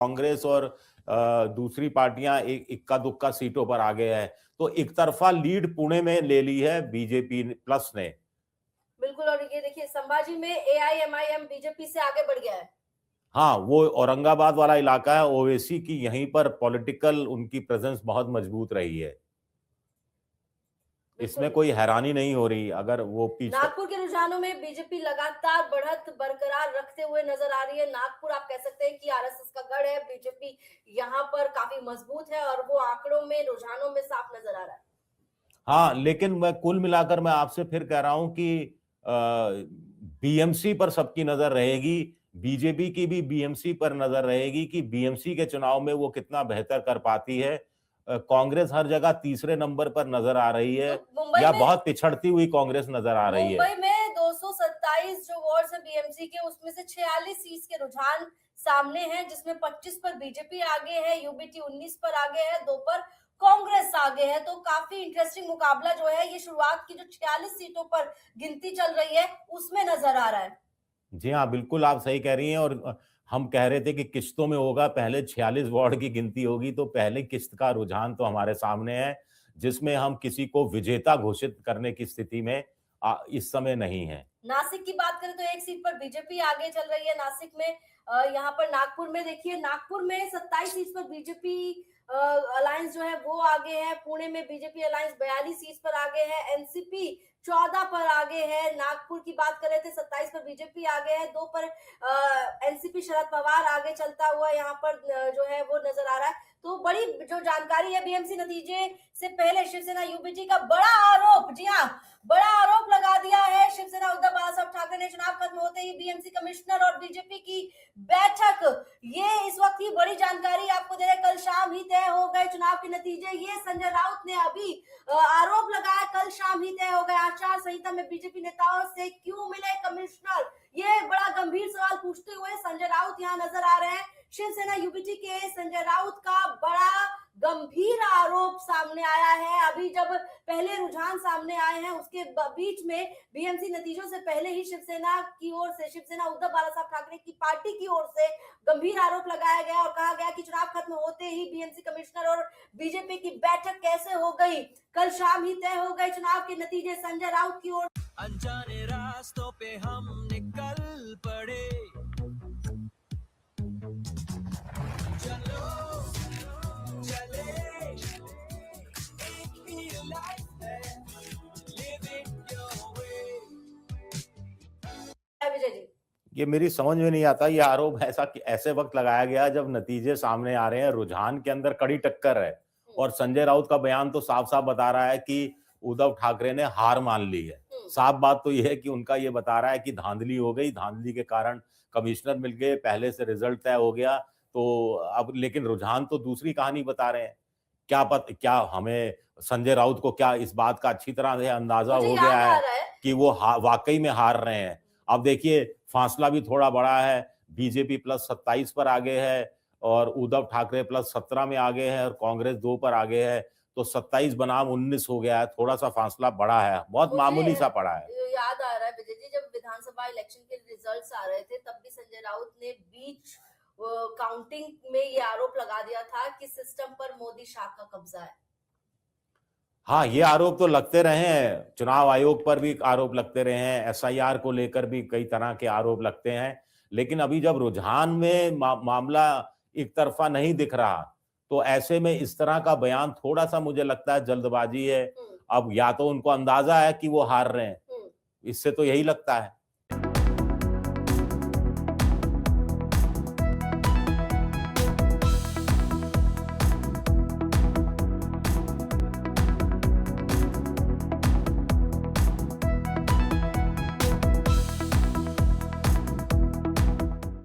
कांग्रेस और दूसरी पार्टियां इक्का दुक्का सीटों पर आगे है, तो एक तरफा लीड पुणे में ले ली है बीजेपी प्लस ने। बिल्कुल। और ये देखिए संभाजी में एआईएमआईएम बीजेपी से आगे बढ़ गया है। हाँ, वो औरंगाबाद वाला इलाका है, ओवैसी की यहीं पर पॉलिटिकल उनकी प्रेजेंस बहुत मजबूत रही है। इसमें कोई हैरानी नहीं हो रही अगर वो पीछे। नागपुर के रुझानों में बीजेपी लगातार बढ़त बरकरार रखते हुए नजर आ रही है। नागपुर आप कह सकते हैं कि आरएसएस का गढ़ है, बीजेपी यहाँ पर काफी मजबूत है और वो आंकड़ों में रुझानों में साफ नजर आ रहा है। हाँ, लेकिन मैं कुल मिलाकर मैं आपसे फिर कह रहा हूं कि बीएमसी पर सबकी नजर रहेगी, बीजेपी की भी बीएमसी पर नजर रहेगी कि बीएमसी के चुनाव में वो कितना बेहतर कर पाती है। कांग्रेस हर जगह तीसरे नंबर पर नजर आ रही है, तो या बहुत पिछड़ती हुई कांग्रेस नजर आ रही है। मुंबई में 227 जो वार्ड है बीएमसी के, उसमें से 46 सीट के रुझान सामने हैं, जिसमें 25 पर बीजेपी आगे है, यूबीटी 19 पर आगे है, 2 पर कांग्रेस आगे है। तो काफी इंटरेस्टिंग मुकाबला जो है ये शुरुआत की जो 46 सीटों पर गिनती चल रही है उसमें नजर आ रहा है। जी हाँ, बिल्कुल आप सही कह रही हैं। और हम कह रहे थे कि किश्तों में होगा, पहले 46 वार्ड की गिनती होगी, तो पहले किश्त का रुझान तो हमारे सामने है, जिसमें हम किसी को विजेता घोषित करने की स्थिति में इस समय नहीं है। नासिक की बात करें तो एक सीट पर बीजेपी आगे चल रही है नासिक में। यहाँ पर नागपुर में देखिए, नागपुर में 27 सीट पर बीजेपी अलायंस जो है वो आगे है। पुणे में बीजेपी अलायंस 42 सीट पर आगे है, एनसीपी 14 पर आगे है। नागपुर की बात कर रहे थे, 27 पर बीजेपी आगे है, 2 पर एनसीपी शरद पवार आगे चलता हुआ यहाँ पर जो है वो नजर आ रहा है। तो बड़ी जो जानकारी है बीएमसी नतीजे से पहले शिवसेना यूबीटी का बड़ा आरोप, जी हाँ, बड़ा आरोप लगा दिया है शिवसेना उद्धव बालासाहेब ठाकरे ने। चुनाव खत्म होते ही बीएमसी कमिश्नर और बीजेपी की बैठक, ये इस वक्त की बड़ी जानकारी आपको दे रहे। कल शाम ही तय हो गए चुनाव के नतीजे, ये संजय राउत ने अभी आरोप लगाया, कल शाम ही तय हो गए। आचार संहिता में बीजेपी नेताओं से क्यों मिले कमिश्नर, ये बड़ा गंभीर सवाल पूछते हुए संजय राउत यहाँ नजर आ रहे हैं। शिवसेना यूबीटी के संजय राउत का बड़ा गंभीर आरोप सामने आया है। अभी जब पहले रुझान सामने आए हैं उसके बीच में बीएमसी नतीजों से पहले ही शिवसेना की ओर से, शिवसेना उद्धव बालासाहेब ठाकरे की पार्टी की ओर से गंभीर आरोप लगाया गया और कहा गया कि चुनाव खत्म होते ही बीएमसी कमिश्नर और बीजेपी की बैठक कैसे हो गई, कल शाम ही तय हो गए चुनाव के नतीजे। संजय राउत की ओर अनजाने रास्तों पे हम निकल पड़े, चलो चले, एक ही लाइफ है, live it your way. Vijay ji, ये मेरी समझ में नहीं आता, ये आरोप ऐसे वक्त लगाया गया जब नतीजे सामने आ रहे हैं, रुझान के अंदर कड़ी टक्कर है, और संजय राउत का बयान तो साफ साफ बता रहा है कि उद्धव ठाकरे ने हार मान ली है। साफ बात तो यह है कि उनका ये बता रहा है कि धांधली हो गई, धांधली के कारण कमिश्नर मिल गए, पहले से रिजल्ट तय हो गया, तो अब लेकिन रुझान तो दूसरी कहानी बता रहे हैं। क्या हमें संजय राउत को क्या इस बात का अच्छी तरह से अंदाजा हो गया है कि वो वाकई में हार रहे हैं? अब देखिए, फासला भी थोड़ा बड़ा है, बीजेपी प्लस 27 पर आगे है और उद्धव ठाकरे प्लस 17 में आगे है और कांग्रेस 2 पर आगे है, तो 27 बनाम 19 हो गया है। थोड़ा सा फासला बड़ा है, बहुत मामूली सा पड़ा है। याद आ रहा है विजय जी, जब विधानसभा इलेक्शन के रिजल्ट्स आ रहे थे तब भी संजय राउत ने बीच काउंटिंग में ये आरोप लगा दिया था कि सिस्टम पर मोदी शाह का कब्जा है। हाँ, ये आरोप तो लगते रहे हैं, चुनाव आयोग पर भी आरोप लगते रहे हैं, एसआईआर को लेकर भी कई तरह के आरोप लगते हैं, लेकिन अभी जब रुझान में मामला एक तरफा नहीं दिख रहा, तो ऐसे में इस तरह का बयान थोड़ा सा मुझे लगता है जल्दबाजी है। अब या तो उनको अंदाजा है कि वो हार रहे हैं, इससे तो यही लगता है।